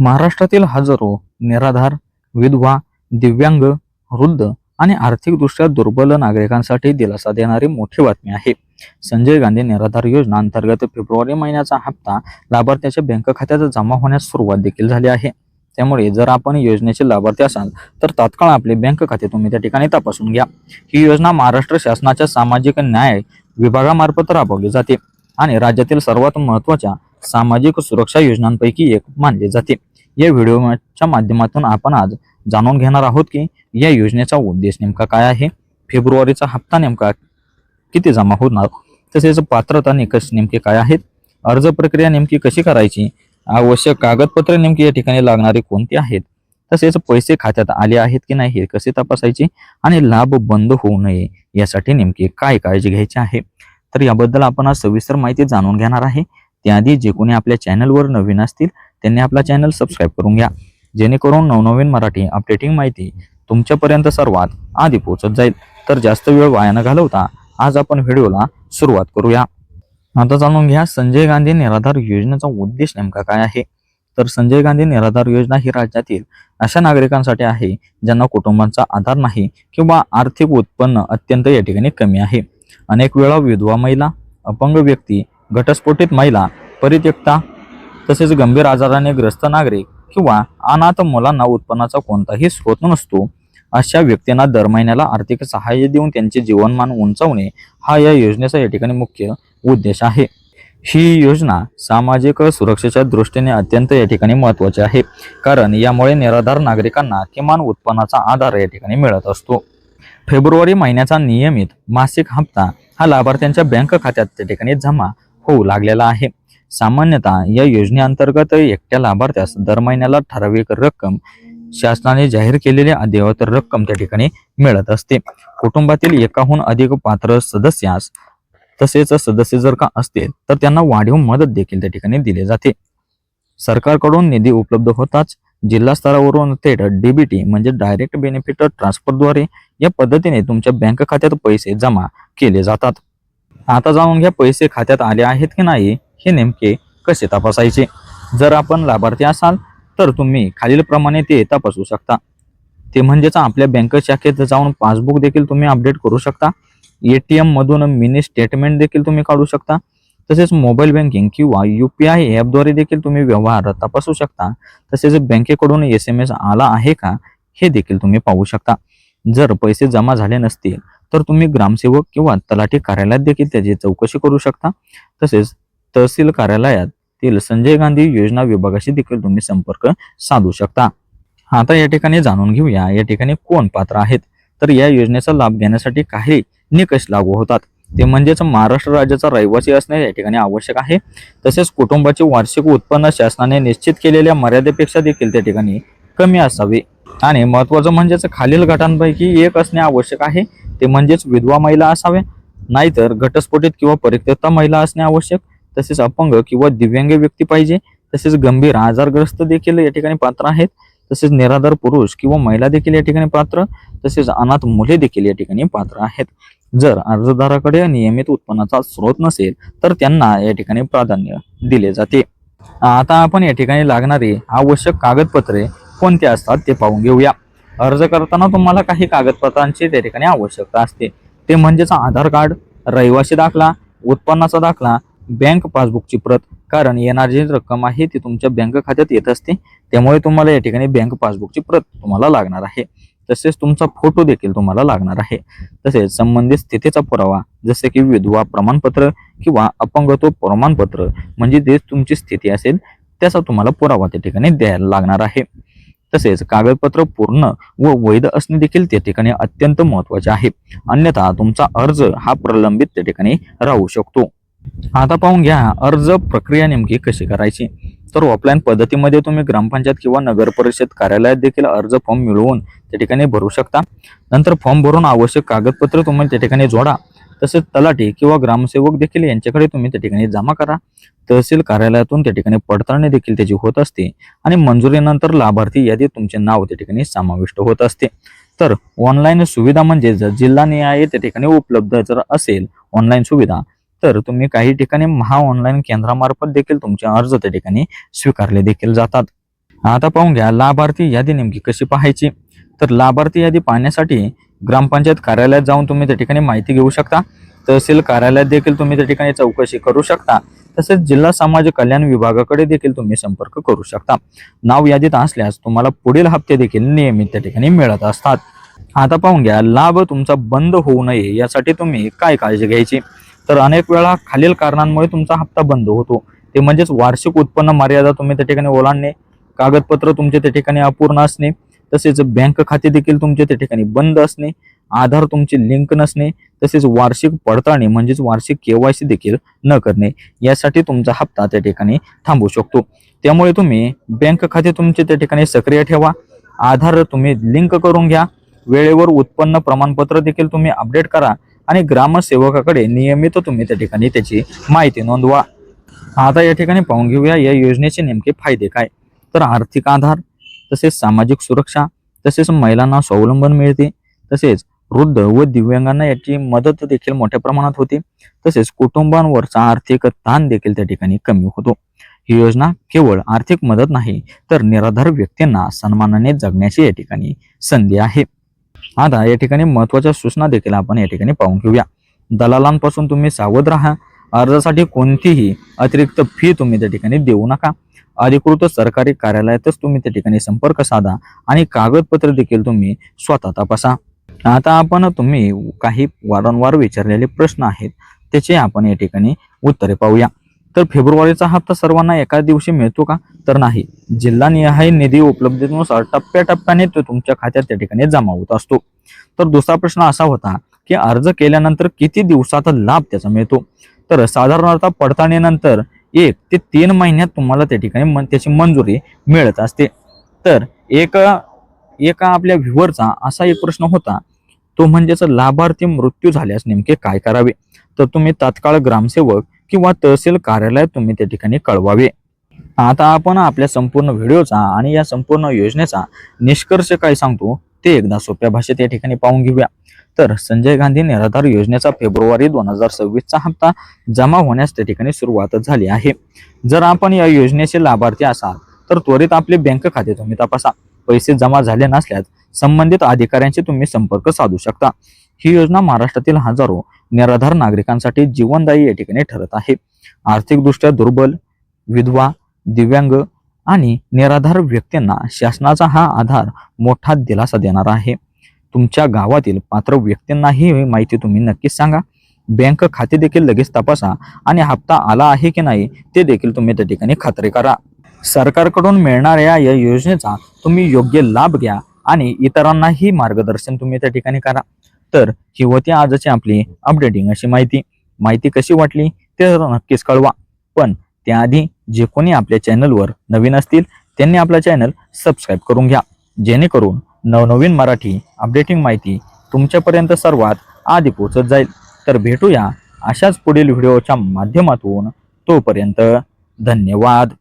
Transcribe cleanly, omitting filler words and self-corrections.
महाराष्ट्रातील हजारो निराधार, विधवा, दिव्यांग, वृद्ध आणि आर्थिकदृष्ट्या दुर्बल नागरिकांसाठी दिलासा देणारी मोठी बातमी आहे. संजय गांधी निराधार योजना अंतर्गत फेब्रुवारी महिन्याचा हप्ता लाभार्थ्याच्या बँक खात्यात जमा होण्यास सुरुवात देखील झाली आहे. त्यामुळे जर आपण योजनेचे लाभार्थी असाल तर तात्काळ आपले बँक खाते तुम्ही त्या ठिकाणी तपासून घ्या. ही योजना महाराष्ट्र शासनाच्या सामाजिक न्याय विभागामार्फत राबवली जाते आणि राज्यातील सर्वात महत्त्वाच्या सामाजिक सुरक्षा योजनांपैकी एक मानले जाते. या व्हिडिओच्या माध्यमातून आपण आज जाणून घेणार आहोत की या योजनेचा उद्देश नेमका काय आहे, फेब्रुवारीचा हप्ता नेमका किती जमा होणार, तसेच पात्रता निकष नेमके काय आहेत, अर्ज प्रक्रिया नेमकी कशी करायची, आवश्यक कागदपत्रे नेमकी या ठिकाणी लागणारी कोणती आहेत, तसेच पैसे खात्यात आले आहेत की नाही हे कसे तपासायचे आणि लाभ बंद होऊ नये यासाठी नेमकी काय काळजी घ्यायची आहे. तर याबद्दल आपण आज सविस्तर माहिती जाणून घेणार आहे. त्याआधी जे कोणी आपल्या चॅनलवर नवीन असतील त्यांनी आपला चॅनल सबस्क्राईब करून घ्या, जेणेकरून नवनवीन मराठी अपडेटिंग माहिती तुमच्यापर्यंत सर्वात आधी पोहोचत जाईल. तर जास्त वेळ वाया न घालवता आज आपण व्हिडिओला सुरुवात करूया. आता जाणून घ्या संजय गांधी निराधार योजनेचा उद्देश नेमका काय आहे. तर संजय गांधी निराधार योजना ही राज्यातील अशा नागरिकांसाठी आहे ज्यांना कुटुंबाचा आधार नाही किंवा आर्थिक उत्पन्न अत्यंत या ठिकाणी कमी आहे. अनेक वेळा विधवा महिला, अपंग व्यक्ती, घटस्फोटित महिला, परित्यक्ता, तसेच गंभीर आजाराने ग्रस्त नागरिक किंवा अनाथ मुलांना उत्पन्नाचा कोणताही स्रोत नसतो अशा व्यक्तींना दर महिन्याला आर्थिक सहाय्य देऊन त्यांचे जीवनमान उंचावणे हा या योजनेचा या ठिकाणी मुख्य उद्देश आहे. ही योजना सामाजिक सुरक्षेच्या दृष्टीने अत्यंत या ठिकाणी महत्त्वाची आहे, कारण यामुळे निराधार नागरिकांना किमान उत्पन्नाचा आधार या ठिकाणी मिळत असतो. फेब्रुवारी महिन्याचा नियमित मासिक हप्ता हा लाभार्थ्यांच्या बँक खात्यात त्या ठिकाणी जमा होऊ लागलेला आहे. सामान्यतः या योजनेअंतर्गत एकट्या लाभार्थ्यास दर महिन्याला ठराविक रक्कम शासनाने जाहीर केलेली अद्ययावत रक्कम त्या ठिकाणी मिळत असते. कुटुंबातील एकाहून अधिक पात्र सदस्यास तसेच सदस्य जर का असतील तर त्यांना वाढीव मदत देखील त्या ठिकाणी दिली जाते. सरकारकडून निधी उपलब्ध होताच जिल्हा स्तरावरून थेट डीबीटी म्हणजे डायरेक्ट बेनिफिट ट्रान्सफरद्वारे या पद्धतीने तुमच्या बँक खात्यात पैसे जमा केले जातात. आता जाणून घ्या पैसे खात्यात आले आहेत की नाही हे नेमके कसे तपासायचे. जर आपण लाभार्थी असाल तर तुम्ही खालील प्रमाणे ते तपासू शकता. ते म्हणजेच आपल्या बँक शाखेत जाऊन पासबुक देखील तुम्ही अपडेट करू शकता. ATM मधून मिनी स्टेटमेंट देखील तुम्ही काढू शकता. तसेच मोबाईल बँकिंग किंवा UPI ॲपद्वारे देखील तुम्ही व्यवहार तपासू शकता. तसेच बँकेकडून SMS आला आहे का हे देखील तुम्ही पाहू शकता. जर पैसे जमा झाले नसतील तर तुम्ही ग्रामसेवक किंवा तलाठी कार्यालयात देखील त्याची चौकशी करू शकता. तसेच तहसील कार्यालयातील संजय गांधी योजना विभागाशी देखील तुम्ही संपर्क साधू शकता. आता या ठिकाणी जाणून घेऊया या ठिकाणी कोण पात्र आहेत. तर या योजनेचा लाभ घेण्यासाठी काही निकष लागू होतात. ते म्हणजेच महाराष्ट्र राज्याचा रहिवासी असणे या ठिकाणी आवश्यक आहे. तसेच कुटुंबाचे वार्षिक उत्पन्न शासनाने निश्चित केलेल्या मर्यादेपेक्षा देखील त्या ठिकाणी कमी असावे आणि महत्त्वाचं म्हणजेच खालील गटांपैकी एक असणे आवश्यक आहे. ते म्हणजेच विधवा महिला असावे, नाहीतर घटस्फोटित किंवा परित्यक्ता महिला असणे आवश्यक. तसेच अपंग किंवा दिव्यांग व्यक्ती पाहिजे. तसेच गंभीर आजारग्रस्त देखील या ठिकाणी पात्र आहेत. तसेच निराधार पुरुष किंवा महिला देखील या ठिकाणी पात्र. तसेच अनाथ मुले देखील या ठिकाणी पात्र आहेत. जर अर्जदाराकडे नियमित उत्पन्नाचा स्रोत नसेल तर त्यांना या ठिकाणी प्राधान्य दिले जाते. आता आपण या ठिकाणी लागणारी आवश्यक कागदपत्रे कोणती असतात ते पाहून घेऊया. अर्ज करताना तुम्हाला काही कागदपत्रांची त्या ठिकाणी आवश्यकता असते. ते म्हणजेच आधार कार्ड, रहिवासी दाखला, उत्पन्नाचा दाखला, बँक पासबुकची प्रत, कारण येणारी जी रक्कम आहे ती तुमच्या बँक खात्यात येत असते. त्यामुळे तुम्हाला या ठिकाणी बँक पासबुकची प्रत तुम्हाला लागणार आहे. तसेच तुमचा फोटो देखील तुम्हाला लागणार आहे. तसेच संबंधित स्थितीचा पुरावा जसे की विधवा प्रमाणपत्र किंवा अपंगत्व प्रमाणपत्र म्हणजे जे तुमची स्थिती असेल त्याचा तुम्हाला पुरावा त्या ठिकाणी द्यायला लागणार आहे. तसेच कागदपत्र पूर्ण व वैध असणे देखील त्या ठिकाणी अत्यंत महत्त्वाचे आहे. अन्यथा तुमचा अर्ज हा प्रलंबित त्या ठिकाणी राहू शकतो. आता पाहून घ्या अर्ज प्रक्रिया नेमकी कशी करायची. तर ऑफलाईन पद्धतीमध्ये तुम्ही ग्रामपंचायत किंवा नगर परिषद कार्यालयात देखील अर्ज फॉर्म मिळवून त्या ठिकाणी भरू शकता. नंतर फॉर्म भरून आवश्यक कागदपत्र तुम्ही त्या ठिकाणी जोडा. तसेच तलाठी किंवा ग्रामसेवक देखील यांच्याकडे तुम्ही त्या ठिकाणी जमा करा. तहसील कार्यालयातून त्या ठिकाणी पडताळणी देखील त्याची होत असते आणि मंजुरीनंतर लाभार्थी यादीत तुमचे नाव त्या ठिकाणी समाविष्ट होत असते. तर ऑनलाईन सुविधा म्हणजे जर जिल्हानिहाय त्या ठिकाणी उपलब्ध जर असेल ऑनलाईन सुविधा तर तुम्ही काही ठिकाणी महा ऑनलाईन केंद्रामार्फत देखील तुमचे अर्ज त्या ठिकाणी स्वीकारले देखील जातात. आता पाहून घ्या लाभार्थी यादी नेमकी कशी पाहायची. तर लाभार्थी यादी पाहण्यासाठी ग्रामपंचायत कार्यालयात जाऊन तुम्ही त्या ठिकाणी माहिती घेऊ शकता. तहसील कार्यालयात देखील तुम्ही त्या ठिकाणी चौकशी करू शकता. तसेच जिल्हा समाज कल्याण विभागाकडे देखील तुम्ही संपर्क करू शकता. नाव यादीत असल्यास तुम्हाला पुढील हप्ते देखील नियमित त्या ठिकाणी मिळत असतात. आता पाहून घ्या लाभ तुमचा बंद होऊ नये यासाठी तुम्ही काय काळजी घ्यायची. तर अनेक वेळा खालील कारणांमुळे तुमचा हप्ता बंद होतो. ते म्हणजेच वार्षिक उत्पन्न मर्यादा तुम्ही त्या ठिकाणी ओलांडणे, कागदपत्र तुमचे त्या ठिकाणी अपूर्ण असणे, तसेच बँक खाते देखील तुमचे त्या ठिकाणी बंद असणे, आधार तुमची लिंक नसणे, तसेच वार्षिक पडताळणी म्हणजेच वार्षिक केवायसी देखील न करणे यासाठी तुमचा हप्ता त्या ठिकाणी थांबू शकतो. त्यामुळे तुम्ही बँक खाते तुमचे त्या ठिकाणी सक्रिय ठेवा, आधार तुम्ही लिंक करून घ्या, वेळेवर उत्पन्न प्रमाणपत्र देखील तुम्ही अपडेट करा आणि ग्रामसेवकाकडे नियमित तुम्ही त्या ठिकाणी त्याची माहिती नोंदवा. आता या ठिकाणी पाहून घेऊया या योजनेचे नेमके फायदे काय. तर आर्थिक आधार, तसेच सामाजिक सुरक्षा, तसेच महिलांना स्वावलंबन मिळते, तसेच वृद्ध व दिव्यांगांना याची मदत देखील मोठ्या प्रमाणात होते, तसेच कुटुंबांवरचा आर्थिक ताण देखील त्या ठिकाणी कमी होतो. ही योजना केवळ आर्थिक मदत नाही तर निराधार व्यक्तींना सन्मानाने जगण्याची या ठिकाणी संधी आहे. आता या ठिकाणी महत्वाच्या सूचना देखील आपण या ठिकाणी पाहून घेऊया. दलालांपासून तुम्ही सावध राहा. अर्जासाठी कोणतीही अतिरिक्त फी तुम्ही त्या ठिकाणी देऊ नका. अधिकृत सरकारी कार्यालयातच तुम्ही त्या ठिकाणी संपर्क साधा आणि कागदपत्र देखील तुम्ही स्वतः तपासा. आता आपण तुम्ही काही वारंवार विचारलेले प्रश्न आहेत त्याचे आपण या ठिकाणी उत्तरे पाहूया. तर फेब्रुवारीचा हप्ता सर्वांना एकाच दिवशी मिळतो का. तर नाही. जिल्हानिहाय निधी उपलब्धतेनुसार टप्प्याटप्प्याने तो तुमच्या खात्यात त्या ठिकाणी जमा होत असतो. तर दुसरा प्रश्न असा होता की अर्ज केल्यानंतर किती दिवसात लाभ त्याचा मिळतो. तर साधारणतः पडताळणीनंतर 1 ते 3 महिन्यात तुम्हाला त्या ठिकाणी त्याची मंजुरी मिळत असते. तर एका आपल्या व्ह्युअरचा असा एक प्रश्न होता, तो म्हणजेच लाभार्थी मृत्यू झाल्यास नेमके काय करावे. तर तुम्ही तात्काळ ग्रामसेवक किंवा तहसील कार्यालयात तुम्ही त्या ठिकाणी कळवावे. आता आपण आपल्या संपूर्ण व्हिडिओचा आणि या संपूर्ण योजनेचा निष्कर्ष काय सांगतो ते एकदा सोप्या भाषेत या ठिकाणी पाहून घेऊया. तर संजय गांधी निराधार योजनेचा फेब्रुवारी 2026चा हप्ता जमा होण्यास त्या ठिकाणी सुरुवात झाली आहे. जर आपण या योजनेचे लाभार्थी असाल तर त्वरित आपले बँक खाते तुम्ही तपासा. पैसे जमा झाले नसल्यास संबंधित अधिकाऱ्यांशी तुम्ही संपर्क साधू शकता. ही योजना महाराष्ट्रातील हजारो निराधार नागरिकांसाठी जीवनदायी या ठिकाणी ठरत आहे. आर्थिकदृष्ट्या दुर्बल, विधवा, दिव्यांग आणि निराधार व्यक्तींना शासनाचा हा आधार मोठा दिलासा देणार आहे. तुमच्या गावातील पात्र व्यक्तींना ही माहिती तुम्ही नक्कीच सांगा. बँक खाते देखील लगेच तपासा आणि हप्ता आला आहे की नाही ते देखील तुम्ही त्या ठिकाणी खात्री करा. सरकारकडून मिळणाऱ्या या योजनेचा तुम्ही योग्य लाभ घ्या आणि इतरांनाही मार्गदर्शन तुम्ही त्या ठिकाणी करा. तर ही होती आजची आपली अपडेटिंग अशी माहिती कशी वाटली ते नक्कीच कळवा. पण त्याआधी जे कोणी आपल्या चॅनलवर नवीन असतील त्यांनी आपला चॅनल सबस्क्राईब करून घ्या, जेणेकरून नवनवीन मराठी अपडेटिंग माहिती तुमच्यापर्यंत सर्वात आधी पोहोचत जाईल. तर भेटूया अशाच पुढील व्हिडिओच्या माध्यमातून. तोपर्यंत धन्यवाद.